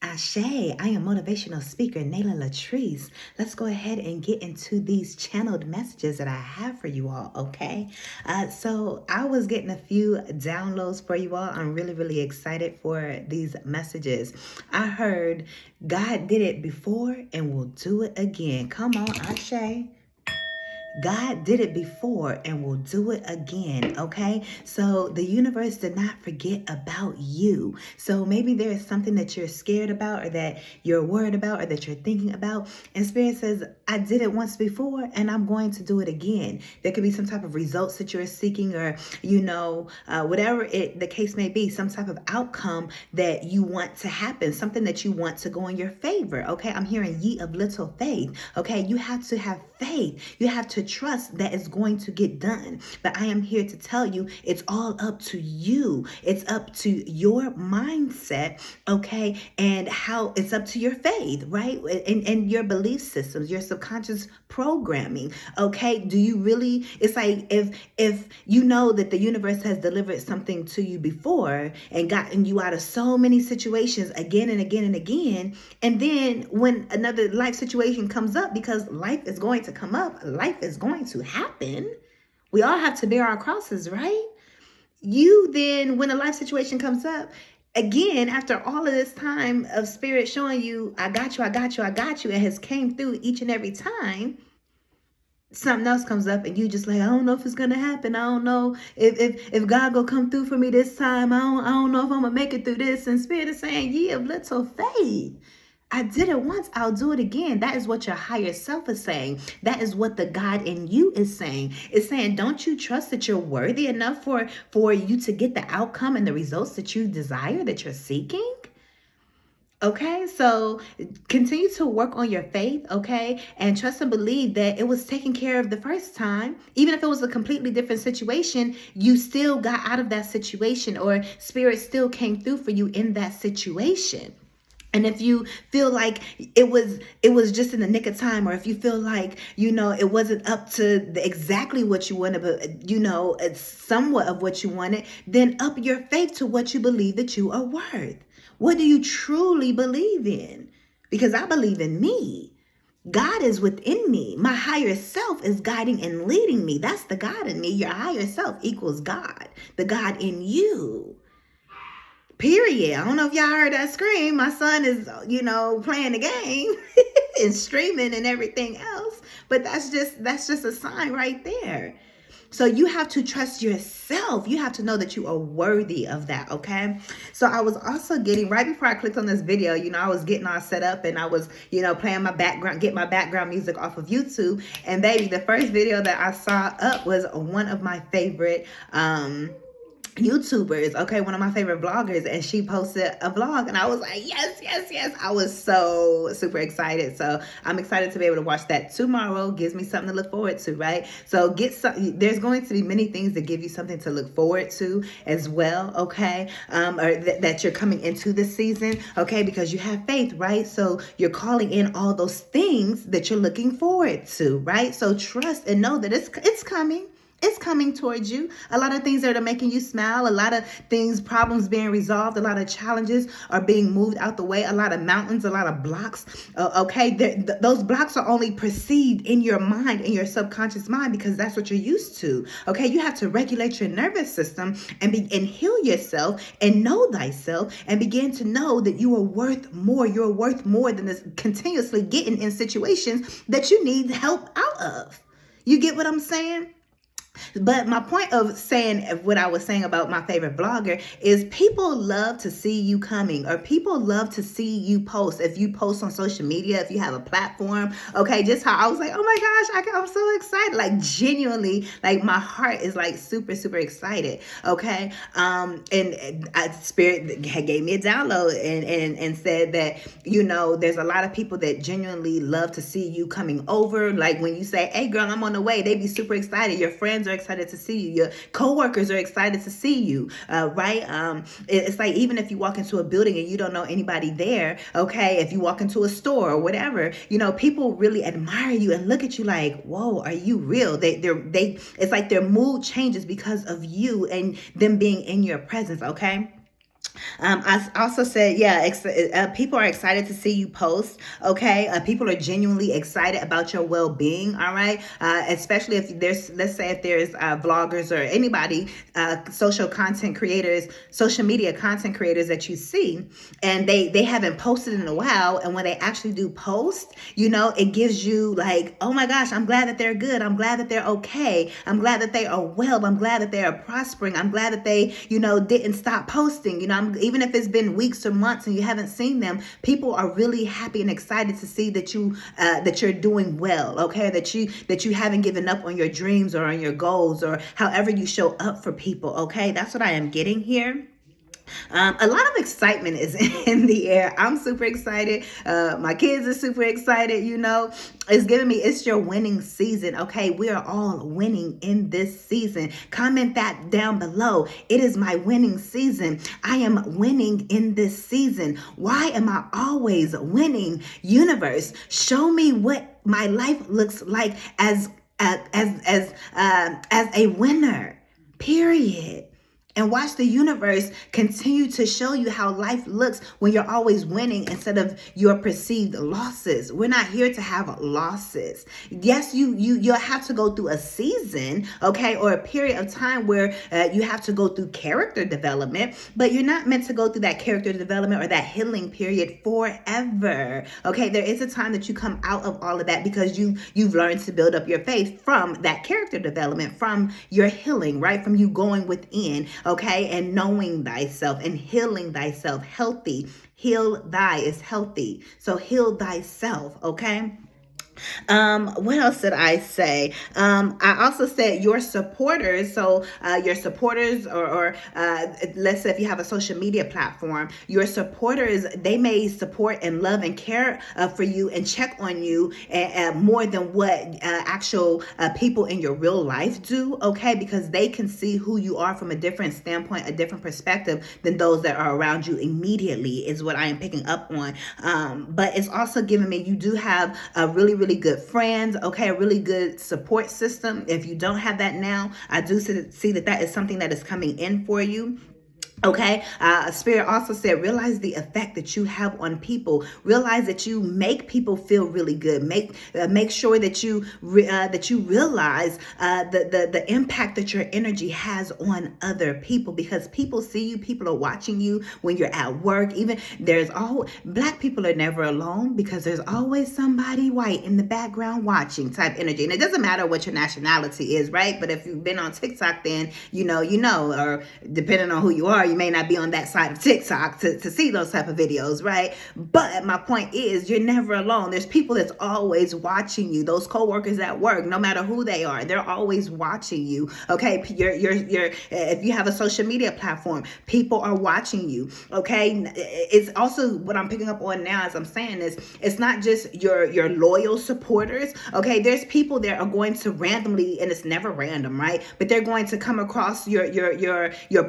ASHE, I am motivational speaker Nala Latrice. Let's go ahead and get into these channeled messages that I have for you all, okay? So I was getting a few downloads for you all. I'm really excited for these messages. I heard God did it before and will do it again. Come on, ASHE. God did it before and will do it again, okay? So the universe did not forget about you. So maybe there is something that you're scared about or that you're worried about or that you're thinking about. And Spirit says, I did it once before and I'm going to do it again. There could be some type of results that you're seeking or, whatever the case may be, some type of outcome that you want to happen, something that you want to go in your favor, okay? I'm hearing ye of little faith, okay? You have to have faith. You have to trust that it's going to get done. But I am here to tell you, it's all up to you. It's up to your mindset, okay? And how it's up to your faith, right? And your belief systems, your subconscious programming, okay? Do you really, it's like if you know that the universe has delivered something to you before and gotten you out of so many situations again and again and again, and then when another life situation comes up, because life is going to come up, life is going to happen. We all have to bear our crosses, right? You then, when a life situation comes up, again, after all of this time of Spirit showing you, I got you, I got you, I got you, and has came through each and every time, something else comes up and you just like, I don't know if it's gonna happen. I don't know if God gonna come through for me this time. I don't know if I'm gonna make it through this. And Spirit is saying, ye of little faith. I did it once, I'll do it again. That is what your higher self is saying. That is what the God in you is saying. It's saying, don't you trust that you're worthy enough for you to get the outcome and the results that you desire, that you're seeking? Okay, so continue to work on your faith, okay? And trust and believe that it was taken care of the first time. Even if it was a completely different situation, you still got out of that situation, or Spirit still came through for you in that situation. And if you feel like it was just in the nick of time, or if you feel like, it wasn't up to exactly what you wanted, but, it's somewhat of what you wanted, then up your faith to what you believe that you are worth. What do you truly believe in? Because I believe in me. God is within me. My higher self is guiding and leading me. That's the God in me. Your higher self equals God, the God in you. Period. I don't know if y'all heard that scream. My son is, playing the game and streaming and everything else. But that's just a sign right there. So you have to trust yourself. You have to know that you are worthy of that, okay? So I was also getting, right before I clicked on this video, I was getting all set up and I was, playing my background, get my background music off of YouTube. And baby, the first video that I saw up was one of my favorite, YouTubers, okay, one of my favorite vloggers, and she posted a vlog and I was like, yes. I was so super excited. So I'm excited to be able to watch that tomorrow. Gives me something to look forward to, right? So there's going to be many things that give you something to look forward to as well, okay? Or that you're coming into this season, okay? Because you have faith, right? So you're calling in all those things that you're looking forward to, right? So trust and know that it's coming. It's coming towards you. A lot of things that are making you smile. A lot of things, problems being resolved. A lot of challenges are being moved out the way. A lot of mountains, a lot of blocks. Okay, those blocks are only perceived in your mind, in your subconscious mind, because that's what you're used to. Okay, you have to regulate your nervous system and heal yourself and know thyself and begin to know that you are worth more. You're worth more than this continuously getting in situations that you need help out of. You get what I'm saying? But my point of saying what I was saying about my favorite vlogger is people love to see you coming, or people love to see you post. If you post on social media, if you have a platform, okay, just how I was like, oh my gosh, I'm so excited. Like genuinely, like my heart is like super excited. Okay. And Spirit gave me a download and said that, there's a lot of people that genuinely love to see you coming over. Like when you say, hey girl, I'm on the way, they be super excited. Your friends are excited to see you. Your coworkers are excited to see you, right? It's like even if you walk into a building and you don't know anybody there, okay, if you walk into a store or whatever, people really admire you and look at you like, whoa, are you real? It's like their mood changes because of you and them being in your presence, okay? I also said, people are excited to see you post. Okay, people are genuinely excited about your well-being. All right, especially if there's, let's say, if there's vloggers or anybody, social content creators, social media content creators that you see, and they haven't posted in a while, and when they actually do post, you know, it gives you like, oh my gosh, I'm glad that they're good. I'm glad that they're okay. I'm glad that they are well. I'm glad that they are prospering. I'm glad that they, you know, didn't stop posting. You know, even if it's been weeks or months and you haven't seen them, people are really happy and excited to see that you're doing well. Okay, that you haven't given up on your dreams or on your goals or however you show up for people. Okay, that's what I am getting here. A lot of excitement is in the air. I'm super excited. My kids are super excited. You know, it's giving me, it's your winning season. Okay, we are all winning in this season. Comment that down below. It is my winning season. I am winning in this season. Why am I always winning? Universe, show me what my life looks like as a winner. Period. And watch the universe continue to show you how life looks when you're always winning instead of your perceived losses. We're not here to have losses. Yes, you'll have to go through a season, okay, or a period of time where you have to go through character development, but you're not meant to go through that character development or that healing period forever. Okay, there is a time that you come out of all of that because you've learned to build up your faith from that character development, from your healing, right? From you going within. Okay, and knowing thyself and healing thyself. Healthy. Heal thy is healthy. So heal thyself, okay? What else did I say? I also said your supporters. So your supporters, or let's say if you have a social media platform, your supporters, they may support and love and care for you and check on you more than what actual people in your real life do. Okay, because they can see who you are from a different standpoint, a different perspective than those that are around you immediately, is what I am picking up on. But it's also giving me, you do have a really good friends, okay, a really good support system. If you don't have that now, I do see that is something that is coming in for you. Okay, Spirit also said, realize the effect that you have on people. Realize that you make people feel really good. Make sure that you realize the impact that your energy has on other people, because people see you. People are watching you when you're at work. Even Black people are never alone because there's always somebody white in the background watching type energy. And it doesn't matter what your nationality is, right? But if you've been on TikTok, then you know, or depending on who you are, you may not be on that side of TikTok to see those type of videos, right? But my point is, you're never alone. There's people that's always watching you. Those coworkers at work, no matter who they are, they're always watching you. Okay, if you have a social media platform, people are watching you. Okay, it's also what I'm picking up on now as I'm saying this. It's not just your loyal supporters. Okay, there's people that are going to randomly, and it's never random, right? But they're going to come across your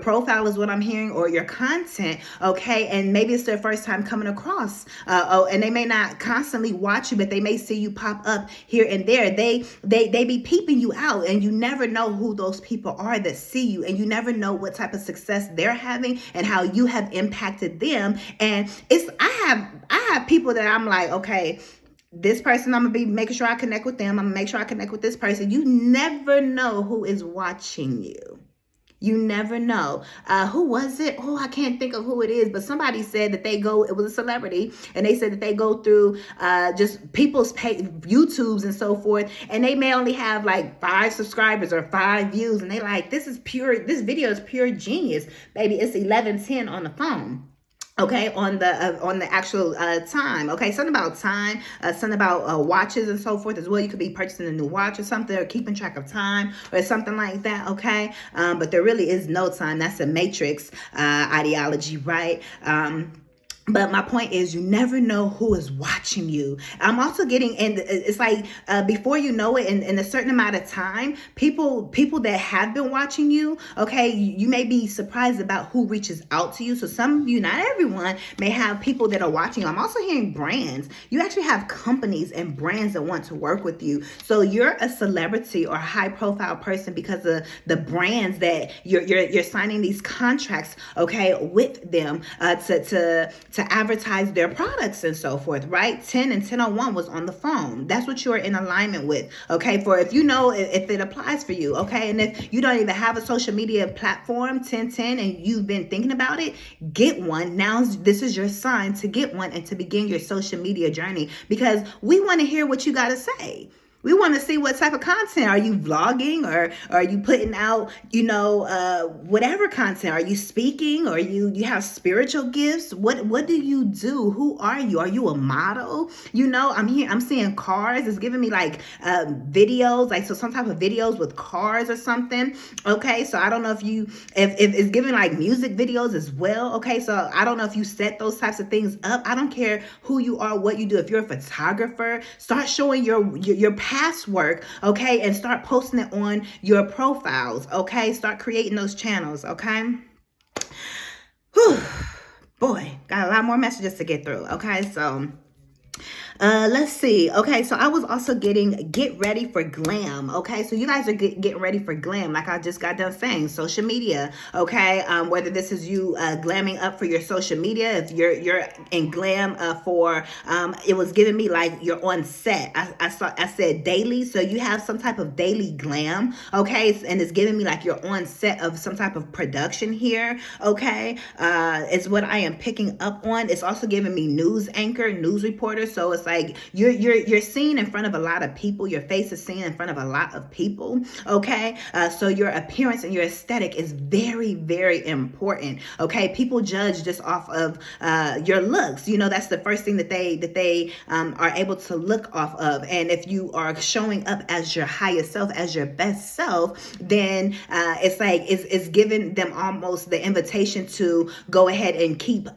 profile is what I'm hearing, or your content, okay, and maybe it's their first time coming across, and they may not constantly watch you, but they may see you pop up here and there. They be peeping you out, and you never know who those people are that see you, and you never know what type of success they're having and how you have impacted them. And I have people that I'm like, okay, this person, I'm gonna be making sure I connect with them. I'm gonna make sure I connect with this person. You never know who is watching you. You never know. Who was it? Oh, I can't think of who it is, but somebody said that it was a celebrity, and they said that they go through just people's YouTubes and so forth, and they may only have like 5 subscribers or 5 views, and they like, this video is pure genius. Baby, it's 11:10 on the phone. Okay, on the actual time. Okay, something about time, something about watches and so forth as well. You could be purchasing a new watch or something, or keeping track of time or something like that. Okay, but there really is no time. That's a matrix ideology, right? But my point is, you never know who is watching you. I'm also getting, and it's like before you know it, in a certain amount of time, people that have been watching you, okay, you may be surprised about who reaches out to you. So some of you, not everyone, may have people that are watching you. I'm also hearing brands. You actually have companies and brands that want to work with you. So you're a celebrity or high profile person because of the brands that you're signing these contracts, okay, with them to advertise their products and so forth, right? 10 and 1001 was on the phone. That's what you're in alignment with, okay? For if you know if it applies for you, okay? And if you don't even have a social media platform, 1010, and you've been thinking about it, get one. Now this is your sign to get one and to begin your social media journey, because we want to hear what you got to say. We want to see what type of content. Are you vlogging, or are you putting out, whatever content? Are you speaking, or you have spiritual gifts? What do you do? Who are you? Are you a model? I'm seeing cars. It's giving me like videos, like so some type of videos with cars or something. Okay, so I don't know if it's giving like music videos as well. Okay, so I don't know if you set those types of things up. I don't care who you are, what you do. If you're a photographer, start showing your past work, okay, and start posting it on your profiles, okay? Start creating those channels, okay? Whew. Boy, got a lot more messages to get through, okay? So let's see. Okay, so I was also getting get ready for glam. Okay, so you guys are getting ready for glam, like I just got done saying. Social media. Okay, whether this is you glamming up for your social media, if you're in glam for it was giving me like you're on set. I said daily, so you have some type of daily glam. Okay, and it's giving me like you're on set of some type of production here. Okay, it's what I am picking up on. It's also giving me news anchor, news reporter. So it's like you're seen in front of a lot of people. Your face is seen in front of a lot of people. Okay, so your appearance and your aesthetic is very, very important. Okay, people judge just off of your looks. That's the first thing that they are able to look off of. And if you are showing up as your highest self, as your best self, then it's like it's giving them almost the invitation to go ahead and keep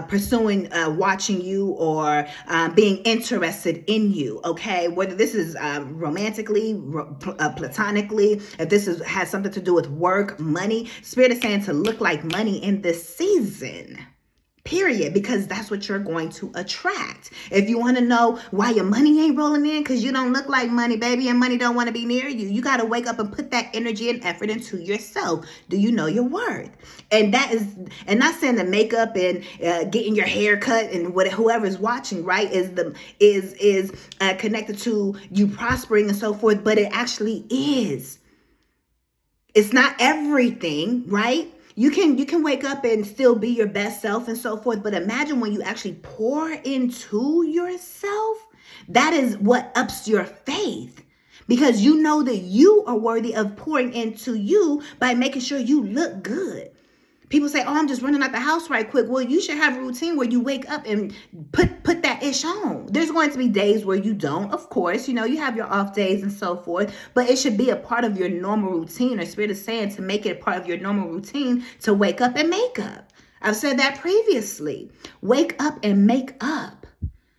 pursuing watching you, or being interested in you, okay? Whether this is romantically, platonically, if this has something to do with work, money. Spirit is saying to look like money in this season. Period, because that's what you're going to attract. If you want to know why your money ain't rolling in, because you don't look like money, baby, and money don't want to be near you. You got to wake up and put that energy and effort into yourself. Do you know your worth? And that is, and not saying the makeup and getting your hair cut and whoever's watching, right, is connected to you prospering and so forth, but it actually is. It's not everything, right? You can wake up and still be your best self and so forth, but imagine when you actually pour into yourself. That is what ups your faith, because you know that you are worthy of pouring into you by making sure you look good. People say, oh, I'm just running out the house right quick. Well, you should have a routine where you wake up and put that ish on. There's going to be days where you don't, of course. You have your off days and so forth. But it should be a part of your normal routine. Or Spirit is saying to make it a part of your normal routine to wake up and make up. I've said that previously. Wake up and make up.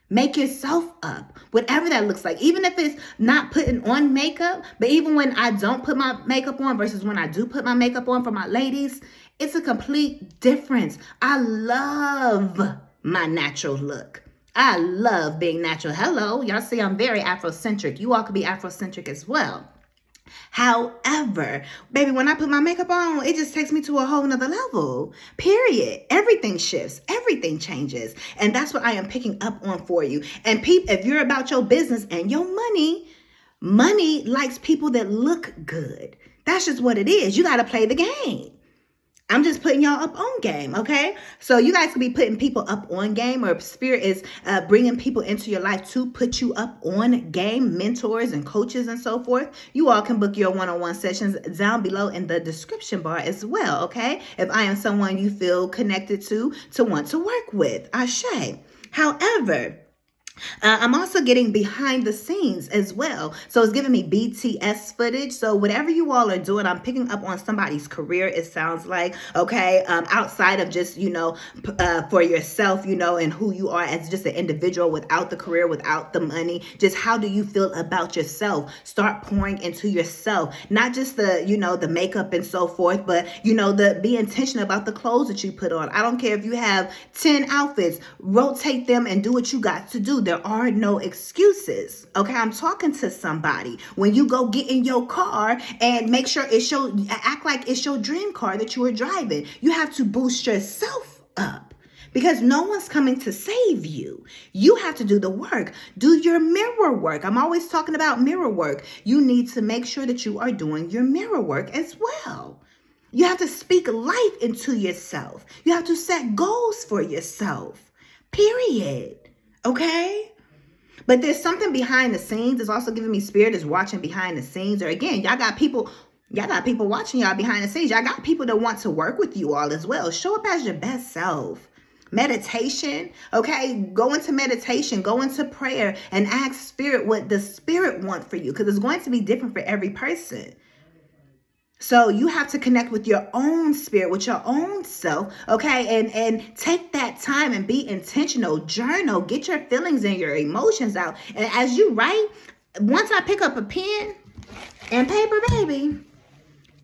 Make yourself up, whatever that looks like. Even if it's not putting on makeup, but even when I don't put my makeup on versus when I do put my makeup on for my ladies, it's a complete difference. I love my natural look. I love being natural. Hello, y'all see I'm very Afrocentric. You all could be Afrocentric as well. However, baby, when I put my makeup on, it just takes me to a whole nother level. Period. Everything shifts. Everything changes. And that's what I am picking up on for you. And if you're about your business and your money likes people that look good. That's just what it is. You got to play the game. I'm just putting y'all up on game, okay? So you guys could be putting people up on game, or Spirit is bringing people into your life to put you up on game, mentors and coaches and so forth. You all can book your one-on-one sessions down below in the description bar as well, okay? If I am someone you feel connected to want to work with, ASHE. However, I'm also getting behind the scenes as well. So it's giving me BTS footage. So whatever you all are doing, I'm picking up on somebody's career, it sounds like, okay, outside of just, for yourself, and who you are as just an individual without the career, without the money. Just how do you feel about yourself? Start pouring into yourself, not just the makeup and so forth, but, be intentional about the clothes that you put on. I don't care if you have 10 outfits, rotate them and do what you got to do. There are no excuses. Okay, I'm talking to somebody. When you go get in your car and make sure act like it's your dream car that you are driving. You have to boost yourself up because no one's coming to save you. You have to do the work. Do your mirror work. I'm always talking about mirror work. You need to make sure that you are doing your mirror work as well. You have to speak life into yourself. You have to set goals for yourself. Period. Okay? But there's something behind the scenes. It's also giving me spirit is watching behind the scenes. Or again, y'all got people watching y'all behind the scenes. Y'all got people that want to work with you all as well. Show up as your best self. Meditation, okay? Go into meditation, go into prayer and ask spirit what the spirit wants for you because it's going to be different for every person. So you have to connect with your own spirit, with your own self, okay? And take that time and be intentional. Journal, get your feelings and your emotions out. And as you write, once I pick up a pen and paper, baby,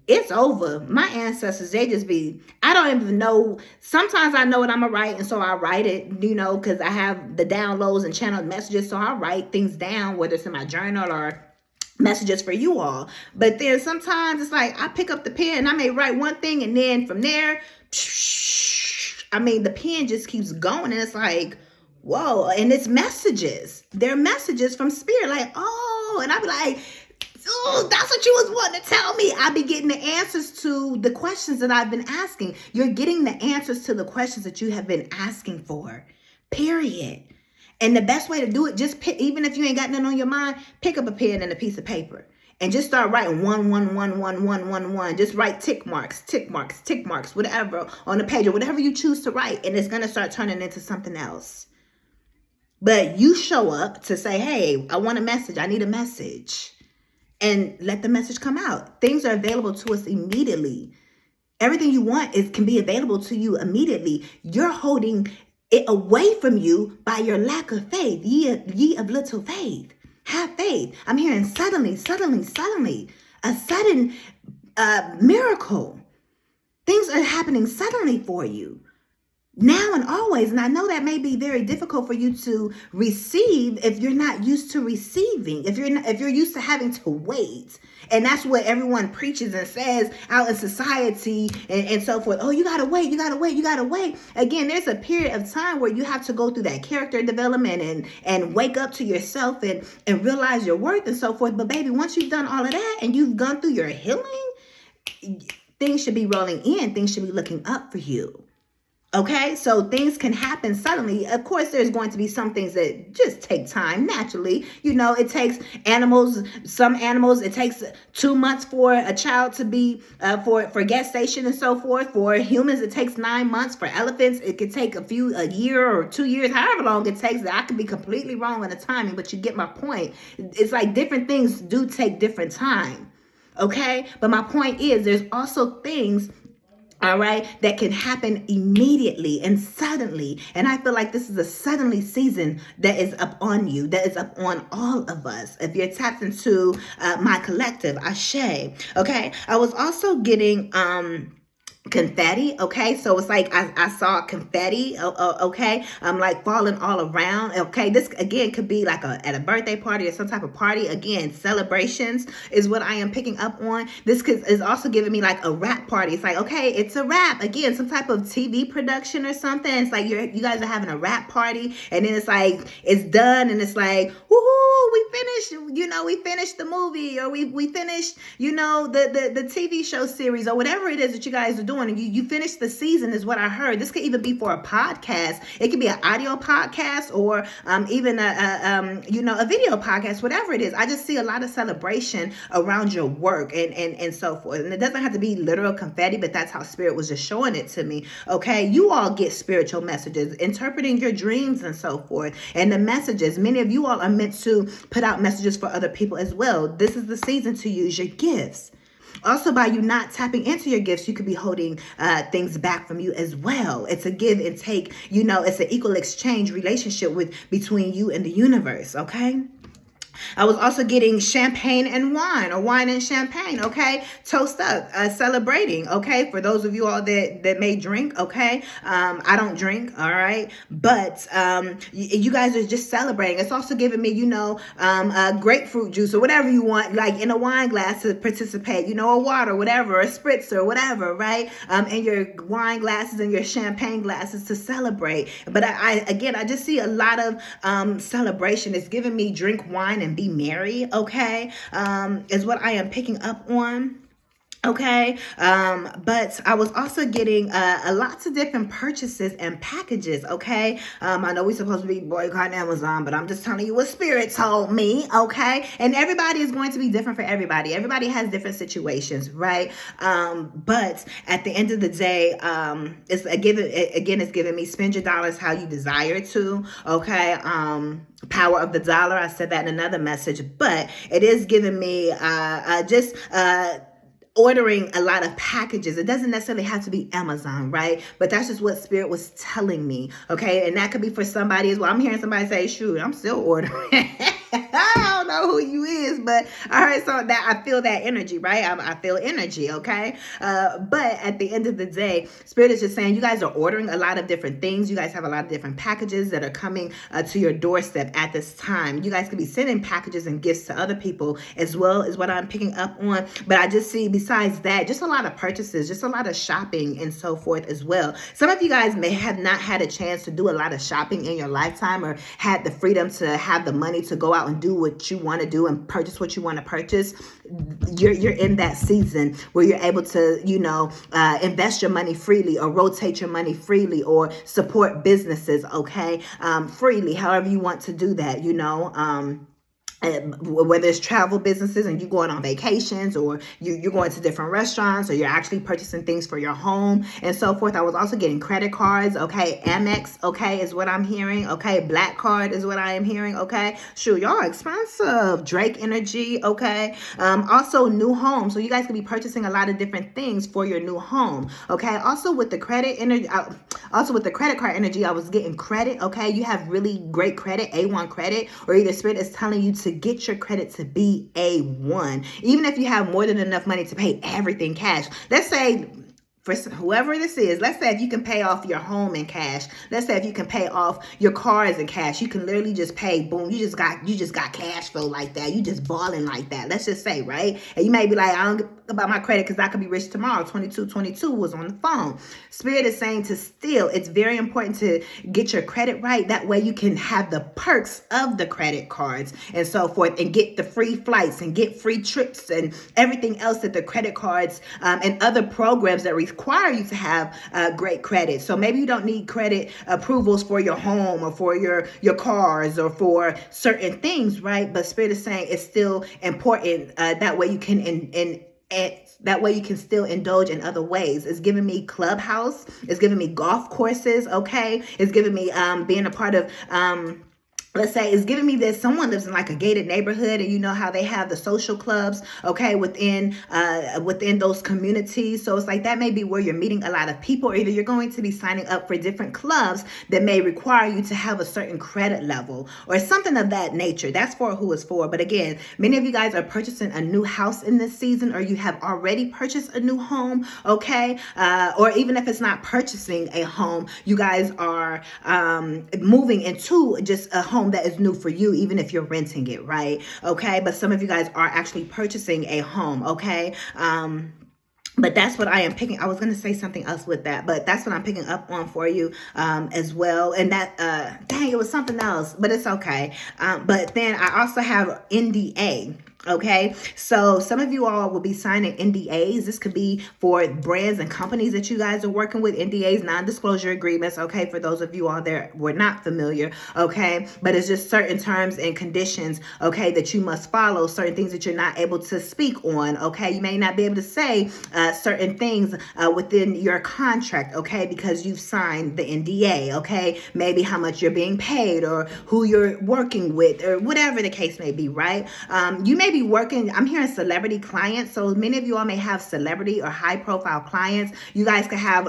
it's over. My ancestors, they just be, I don't even know. Sometimes I know what I'm going to write, and so I write it, because I have the downloads and channeled messages. So I write things down, whether it's in my journal or messages for you all. But then sometimes it's like I pick up the pen and I may write one thing and then from there, the pen just keeps going and it's like, whoa. And it's messages. They're messages from spirit like, oh, and I be like, oh, that's what you was wanting to tell me. I be getting the answers to the questions that I've been asking. You're getting the answers to the questions that you have been asking for, period. And the best way to do it, just pick, even if you ain't got nothing on your mind, pick up a pen and a piece of paper and just start writing 1, 1, 1, 1, 1, 1, 1. Just write tick marks, whatever on the page or whatever you choose to write. And it's going to start turning into something else. But you show up to say, hey, I want a message. I need a message. And let the message come out. Things are available to us immediately. Everything you want can be available to you immediately. You're holding it away from you by your lack of faith. Ye of little faith. Have faith. I'm hearing suddenly, a sudden miracle. Things are happening suddenly for you. Now and always. And I know that may be very difficult for you to receive if you're not used to receiving, if you're used to having to wait. And that's what everyone preaches and says out in society and so forth. Oh, you got to wait. Again, there's a period of time where you have to go through that character development and wake up to yourself and realize your worth and so forth. But baby, once you've done all of that and you've gone through your healing, things should be rolling in. Things should be looking up for you. Okay, so things can happen suddenly. Of course, there's going to be some things that just take time naturally. It takes some animals, it takes 2 months for a child to be, for gestation and so forth. For humans, it takes 9 months. For elephants, it could take a year or 2 years, however long it takes. I could be completely wrong on the timing, but you get my point. It's like different things do take different time. Okay, but my point is there's also things, all right, that can happen immediately and suddenly. And I feel like this is a suddenly season that is up on you, that is up on all of us. If you're tapped into my collective, ASHE. Okay, I was also getting confetti. Okay, so it's like I saw confetti. Okay, like falling all around. Okay, this again could be like at a birthday party or some type of party. Again, celebrations is what I am picking up on. This is also giving me like a rap party. It's like, okay, it's a rap. Again, some type of TV production or something. It's like you guys are having a rap party, and then it's like it's done, and it's like, woohoo, we finished. We finished the movie, or we finished, the TV show series, or whatever it is that you guys are doing. doing. And you finish the season is what I heard. This could even be for a podcast. It could be an audio podcast or even a video podcast, whatever it is. I just see a lot of celebration around your work and so forth. And it doesn't have to be literal confetti, but that's how Spirit was just showing it to me. Okay, you all get spiritual messages, interpreting your dreams and so forth. And the messages, many of you all are meant to put out messages for other people as well. This is the season to use your gifts. Also, by you not tapping into your gifts, you could be holding things back from you as well. It's a give and take. It's an equal exchange relationship between you and the universe, okay? I was also getting champagne and wine, or wine and champagne, okay? Toast up, celebrating, okay? For those of you all that may drink, okay? I don't drink, all right? But you guys are just celebrating. It's also giving me, grapefruit juice or whatever you want, like in a wine glass to participate, a water, whatever, a spritzer, whatever, right? And your wine glasses and your champagne glasses to celebrate. But I just see a lot of celebration. It's giving me drink wine and be merry, okay, is what I am picking up on. Okay, but I was also getting lots of different purchases and packages, okay? I know we're supposed to be boycotting Amazon, but I'm just telling you what Spirit told me, okay? And everybody is going to be different for everybody. Everybody has different situations, right? But at the end of the day, it's giving me spend your dollars how you desire to, okay? Power of the dollar, I said that in another message, but it is giving me ordering a lot of packages. It doesn't necessarily have to be Amazon, right? But that's just what Spirit was telling me, okay? And that could be for somebody as well. I'm hearing somebody say, shoot, I'm still ordering. I don't know who you is, but all right, so that I feel that energy, right? I feel energy, okay? But at the end of the day, Spirit is just saying you guys are ordering a lot of different things. You guys have a lot of different packages that are coming to your doorstep at this time. You guys could be sending packages and gifts to other people as well, is what I'm picking up on. But I just see, besides that, just a lot of purchases, just a lot of shopping and so forth as well. Some of you guys may have not had a chance to do a lot of shopping in your lifetime, or had the freedom to have the money to go out and do what you want to do and purchase what you want to purchase. You're in that season where you're able to, invest your money freely, or rotate your money freely, or support businesses, okay, freely, however you want to do that, whether it's travel businesses and you going on vacations, or you're going to different restaurants, or you're actually purchasing things for your home and so forth. I was also getting credit cards, okay, Amex, okay, is what I'm hearing, okay, Black Card is what I am hearing, okay, sure, y'all expensive, Drake energy, okay, also new home, so you guys could be purchasing a lot of different things for your new home, okay, also with the credit energy, also with the credit card energy, I was getting credit, okay, you have really great credit, A1 credit, or either Spirit is telling you to get your credit to be A1. Even if you have more than enough money to pay everything cash. Let's say, for whoever this is, let's say if you can pay off your home in cash. Let's say if you can pay off your cars in cash. You can literally just pay, boom, you just got cash flow like that. You just balling like that. Let's just say, right? And you may be like, I don't give about my credit because I could be rich tomorrow. 2222 was on the phone. Spirit is saying to still, it's very important to get your credit right. That way you can have the perks of the credit cards and so forth, and get the free flights and get free trips and everything else that the credit cards and other programs that require you to have great credit. So maybe you don't need credit approvals for your home or for your cars or for certain things, right? But Spirit is saying it's still important. That way you can that way you can still indulge in other ways. It's giving me clubhouse. It's giving me golf courses. Okay. It's giving me being a part of let's say it's giving me that someone lives in like a gated neighborhood, and you know how they have the social clubs, okay, within those communities. So it's like that may be where you're meeting a lot of people, or either you're going to be signing up for different clubs that may require you to have a certain credit level or something of that nature. That's for who it's for. But again, many of you guys are purchasing a new house in this season, or you have already purchased a new home, okay, or even if it's not purchasing a home, you guys are moving into just a home that is new for you, even if you're renting it, right? Okay, but some of you guys are actually purchasing a home, okay? But that's what I am picking. I was going to say something else with that, but that's what I'm picking up on for you as well. And that, dang, it was something else, but it's okay. But then I also have NDA. Okay, so some of you all will be signing NDAs. This could be for brands and companies that you guys are working with. NDAs, non-disclosure agreements. Okay, for those of you all there were not familiar. Okay, but it's just certain terms and conditions. Okay, that you must follow. Certain things that you're not able to speak on. Okay, you may not be able to say certain things within your contract. Okay, because you've signed the NDA. Okay, maybe how much you're being paid or who you're working with or whatever the case may be. Right? You may be working, I'm hearing celebrity clients. So many of you all may have celebrity or high profile clients. You guys could have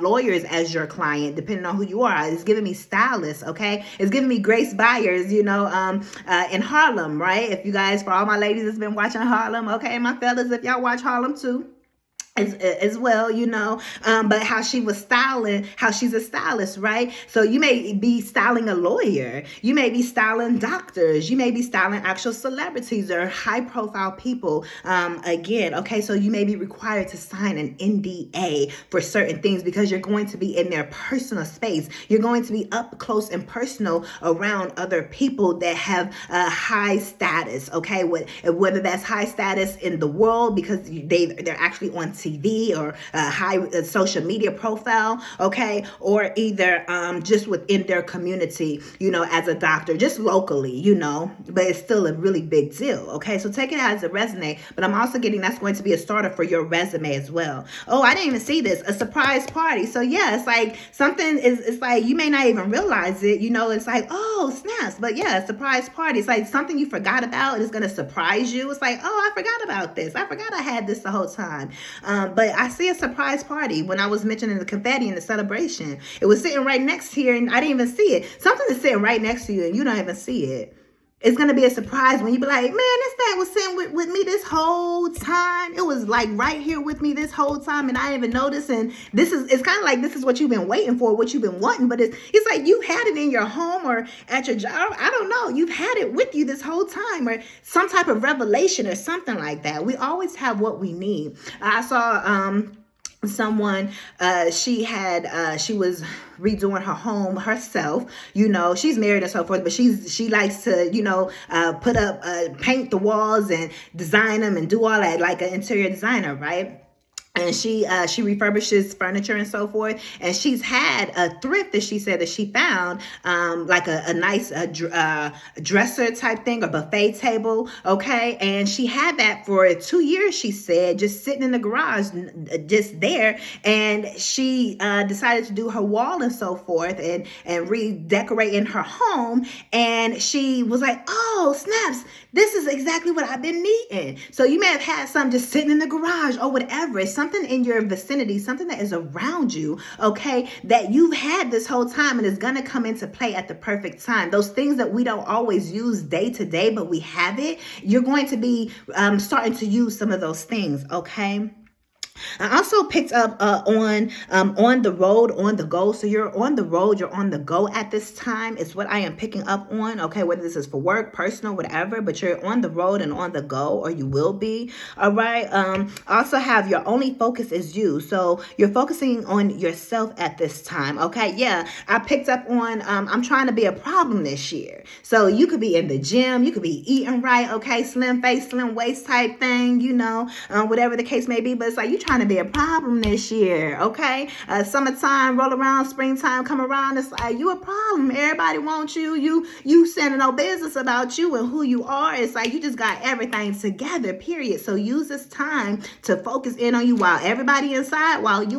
lawyers as your client, depending on who you are. It's giving me stylists, okay? It's giving me Grace Byers, in Harlem, right? If you guys, for all my ladies that's been watching Harlem, okay, my fellas, if y'all watch Harlem too. As well, but how she was styling, how she's a stylist, right? So you may be styling a lawyer, you may be styling doctors, you may be styling actual celebrities or high profile people. Again, okay, so you may be required to sign an NDA for certain things because you're going to be in their personal space. You're going to be up close and personal around other people that have high status, okay? Whether that's high status in the world because they're actually on TV or a high social media profile, okay, or either just within their community, as a doctor, just locally, but it's still a really big deal, okay? So take it as a resume, but I'm also getting that's going to be a starter for your resume as well. Oh, I didn't even see this, a surprise party. So yeah, it's like something it's like you may not even realize it, it's like, oh, snaps, but yeah, a surprise party. It's like something you forgot about and it's going to surprise you. It's like, oh, I forgot about this. I forgot I had this the whole time. But I see a surprise party when I was mentioning the confetti and the celebration. It was sitting right next here and I didn't even see it. Something is sitting right next to you and you don't even see it. It's going to be a surprise when you be like, man, this thing was sitting with me this whole time. It was like right here with me this whole time and I didn't even notice. And it's kind of like this is what you've been waiting for, what you've been wanting. But it's like you had it in your home or at your job. I don't know. You've had it with you this whole time or some type of revelation or something like that. We always have what we need. I saw someone she was redoing her home herself, she's married and so forth, but she likes to put up paint the walls and design them and do all that like an interior designer, right? And she refurbishes furniture and so forth. And she's had a thrift that she said that she found, like a nice dresser type thing, a buffet table. Okay. And she had that for 2 years, she said, just sitting in the garage, just there. And she decided to do her wall and so forth and redecorate in her home. And she was like, oh, snaps, this is exactly what I've been needing. So you may have had some just sitting in the garage or whatever. It's something in your vicinity, something that is around you, okay, that you've had this whole time and is going to come into play at the perfect time. Those things that we don't always use day to day, but we have it, you're going to be starting to use some of those things, okay? I also picked up on the road, on the go. So you're on the road, you're on the go at this time. It's what I am picking up on, okay, whether this is for work, personal, whatever, but you're on the road and on the go, or you will be, all right? Also have your only focus is you. So you're focusing on yourself at this time, okay? Yeah, I picked up on, I'm trying to be a problem this year. So you could be in the gym, you could be eating right, okay, slim face, slim waist type thing, whatever the case may be, but it's like you trying to be a problem this year, okay? Summertime roll around, springtime come around, it's like you a problem. Everybody wants you. You sending no business about you and who you are. It's like you just got everything together, period. So use this time to focus in on you while everybody inside, while you